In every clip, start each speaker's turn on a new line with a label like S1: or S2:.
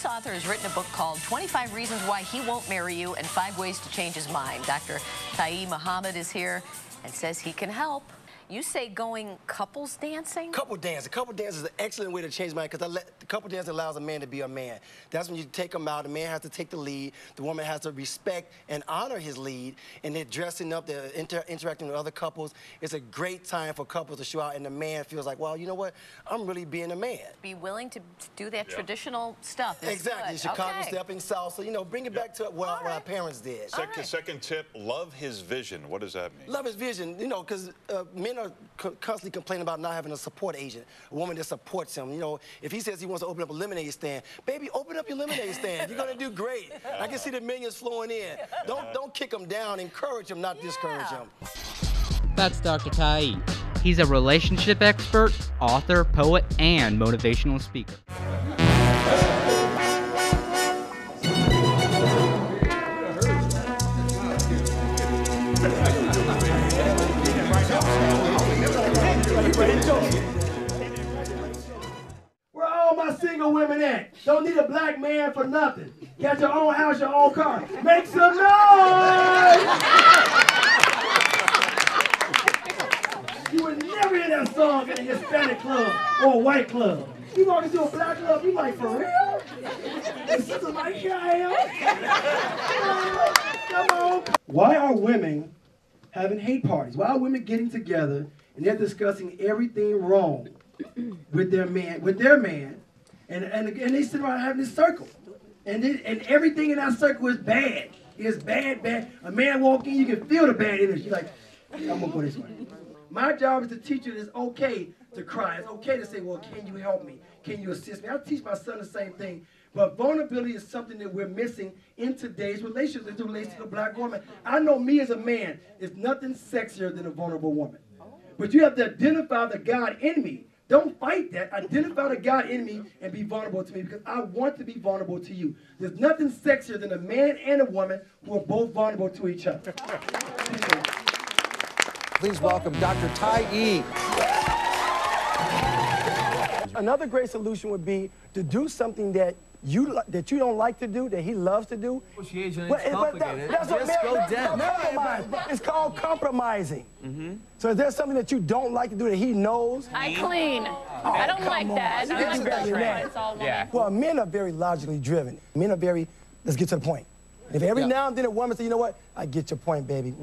S1: This author has written a book called 25 Reasons Why He Won't Marry You and 5 Ways to Change His Mind. Dr. Tiy-E Muhammad is here and says he can help. You say going couples dancing? Couple dance. Couple dance is an excellent way to change mind because the couple dance allows a man to be a man. That's when you take him out. The man has to take the lead. The woman has to respect and honor his lead. And they're dressing up, they're interacting with other couples. It's a great time for couples to show out, and the man feels like, well, you know what? I'm really being a man. Be willing to do that traditional stuff. Exactly. Chicago stepping salsa. You know, bring it back to what our parents did.
S2: Second tip, love his vision. What does that mean?
S1: Love his vision. You know, because men are constantly complaining about not having a support agent, a woman that supports him. You know, if he says he wants to open up a lemonade stand, baby, open up your lemonade stand. You're gonna do great. I can see the millions flowing in. Don't kick him down. Encourage him, not discourage him.
S3: That's Dr. Tiy-E. He's a relationship expert, author, poet, and motivational speaker.
S4: Where all my single women at? Don't need a black man for nothing. Got your own house, your own car. Make some noise! You would never hear that song in a Hispanic club or a white club. You walk into a black club, you like, for real? And sister like, here I am. Come on. Why are women having hate parties? Why are women getting together and they're discussing everything wrong with their man, and they sit around having this circle, and everything in that circle is bad. It's bad. A man walk in, you can feel the bad energy. You're like, I'm gonna go this way. My job is to teach you that it's okay to cry. It's okay to say, well, can you help me? Can you assist me? I teach my son the same thing. But vulnerability is something that we're missing in today's relationships as it relates to a black woman. I know me as a man, it's nothing sexier than a vulnerable woman. But you have to identify the God in me. Don't fight that. Identify the God in me and be vulnerable to me because I want to be vulnerable to you. There's nothing sexier than a man and a woman who are both vulnerable to each other.
S5: Please welcome Dr. Tiy-E.
S4: Another great solution would be to do something that you don't like to do, that he loves to do.
S5: Negotiation is complicated. Just go down.
S4: It's called compromising. So is there something that you don't like to do that he knows?
S6: I clean. I don't like that. It's all women.
S4: Well, men are very logically driven. Men are very, let's get to the point. If every now and then a woman says, you know what, I get your point, baby.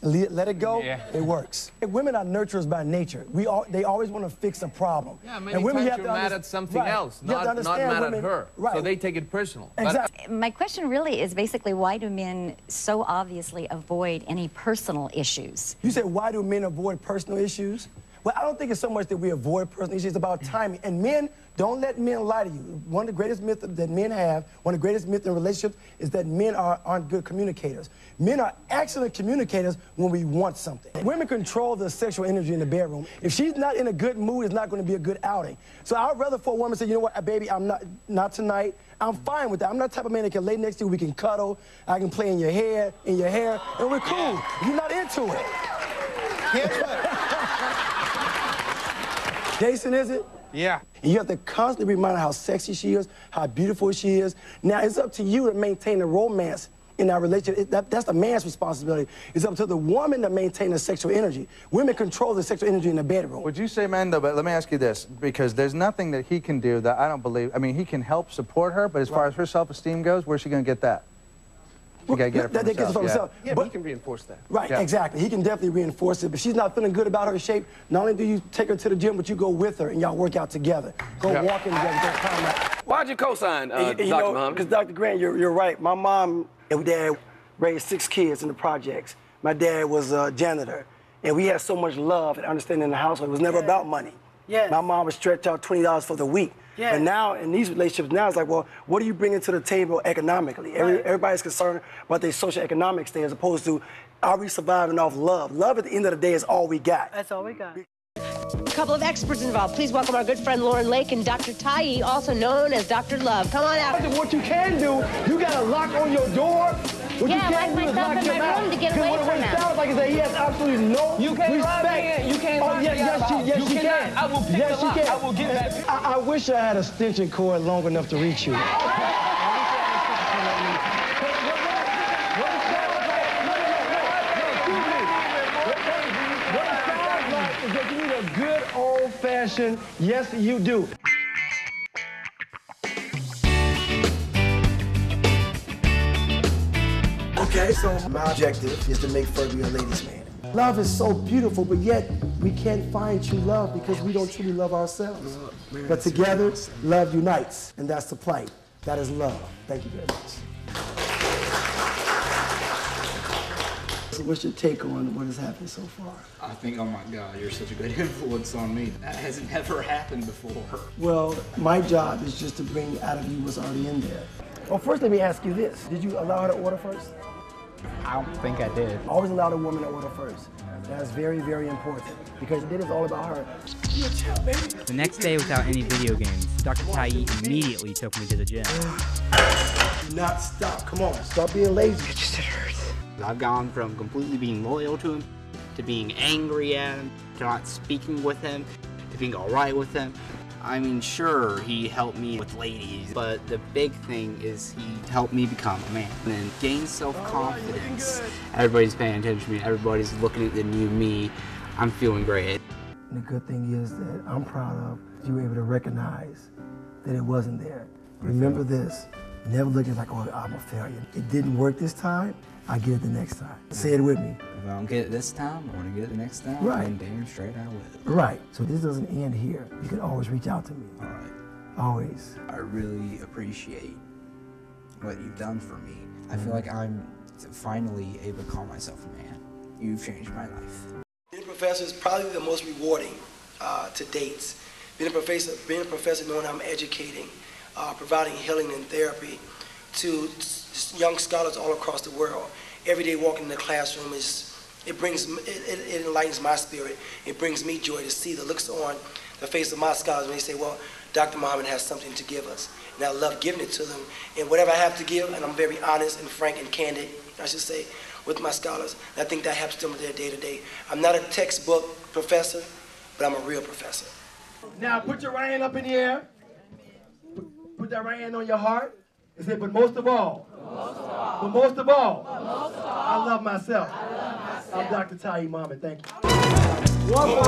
S4: Let it go, it works. Women are nurturers by nature. They always want to fix a problem.
S5: Yeah, many times you're mad at something else, not mad at her. Right. So they take it personal.
S7: Exactly. My question really is basically, why do men so obviously avoid any personal issues?
S4: You said, why do men avoid personal issues? Well, I don't think it's so much that we avoid personal issues. It's about timing. And men, don't let men lie to you. One of the greatest myths that men have, one of the greatest myths in relationships is that men aren't good communicators. Men are excellent communicators when we want something. Women control the sexual energy in the bedroom. If she's not in a good mood, it's not going to be a good outing. So I'd rather for a woman say, you know what, baby, I'm not tonight. I'm fine with that. I'm not the type of man that can lay next to you. We can cuddle. I can play in your hair, and we're cool. You're not into it. Guess what? Jason, is it?
S5: Yeah.
S4: And you have to constantly remind her how sexy she is, how beautiful she is. Now, it's up to you to maintain the romance in our relationship. That's the man's responsibility. It's up to the woman to maintain the sexual energy. Women control the sexual energy in the bedroom.
S5: Would you say, man, though, but let me ask you this, because there's nothing that he can do that I don't believe. I mean, he can help support her, but as far as her self-esteem goes, where's she going to get that? You gotta get it from himself.
S4: Yeah, but he can reinforce that. Right, exactly. He can definitely reinforce it. But she's not feeling good about her shape. Not only do you take her to the gym, but you go with her and y'all work out together. Go walking together. Go climb out.
S8: Why'd you co-sign, Dr. Muhammad?
S4: Because Dr. Grant, you're right. My mom and dad raised 6 kids in the projects. My dad was a janitor. And we had so much love and understanding in the household. It was never about money. My mom would stretch out $20 for the week. And now, in these relationships, now it's like, well, what are you bringing to the table economically? Everybody's concerned about their socioeconomic state as opposed to, are we surviving off love? Love at the end of the day is all we got.
S9: That's all we got. A couple of experts involved. Please welcome our good friend Lauren Lake and Dr. Tiy-E, also known as Dr. Love. Come on out.
S4: What you can do, you got to lock on your door. What
S6: I lock myself in my room to get away from
S4: that. What it sounds like is that he has absolutely no respect.
S6: You can't
S4: yes, she can.
S6: I will pick the lock. I will get that.
S4: I wish I had a extension cord long enough to reach you. that you need a good old-fashioned yes, you do. Okay, so my objective is to make Fergie a ladies' man. Love is so beautiful, but yet we can't find true love because we don't truly love ourselves. But together, love unites, and that's the plight. That is love. Thank you very much. So what's your take on what has happened so far?
S10: I think, oh my God, you're such a good influence on me. That has never happened before.
S4: Well, my job is just to bring out of you what's already in there. Well, first let me ask you this. Did you allow her to order first?
S3: I don't think I did.
S4: Always allow the woman to order first. That's very, very important because then it's all about her.
S3: The next day, without any video games, Dr. Tiy-E immediately took me to the gym.
S4: Do not stop. Come on, stop being lazy.
S3: It just hurts. I've gone from completely being loyal to him, to being angry at him, to not speaking with him, to being all right with him. I mean, sure, he helped me with ladies, but the big thing is he helped me become a man and gain self-confidence. Everybody's paying attention to me. Everybody's looking at the new me. I'm feeling great.
S4: And the good thing is that I'm proud of you were able to recognize that it wasn't there. Remember this, never look at it like, oh, I'm a failure. It didn't work this time, I get it the next time. Say it with me.
S10: If I don't get it this time, I want to get it the next time.
S4: Right.
S10: And damn straight I will.
S4: Right. So this doesn't end here. You can always reach out to me.
S10: All right.
S4: Always.
S10: I really appreciate what you've done for me. I feel like I'm finally able to call myself a man. You've changed my life.
S4: Being a professor is probably the most rewarding to date. Being a professor knowing I'm educating, providing healing and therapy to young scholars all across the world. Every day walking in the classroom it enlightens my spirit. It brings me joy to see the looks on the face of my scholars when they say, well, Dr. Muhammad has something to give us. And I love giving it to them. And whatever I have to give, and I'm very honest and frank and candid, I should say, with my scholars. And I think that helps them with their day-to-day. I'm not a textbook professor, but I'm a real professor. Now put your right hand up in the air. Put that right hand on your heart. And say, but most of all, I love myself. I'm Dr. Tiy-E Muhammad. Thank you. One more.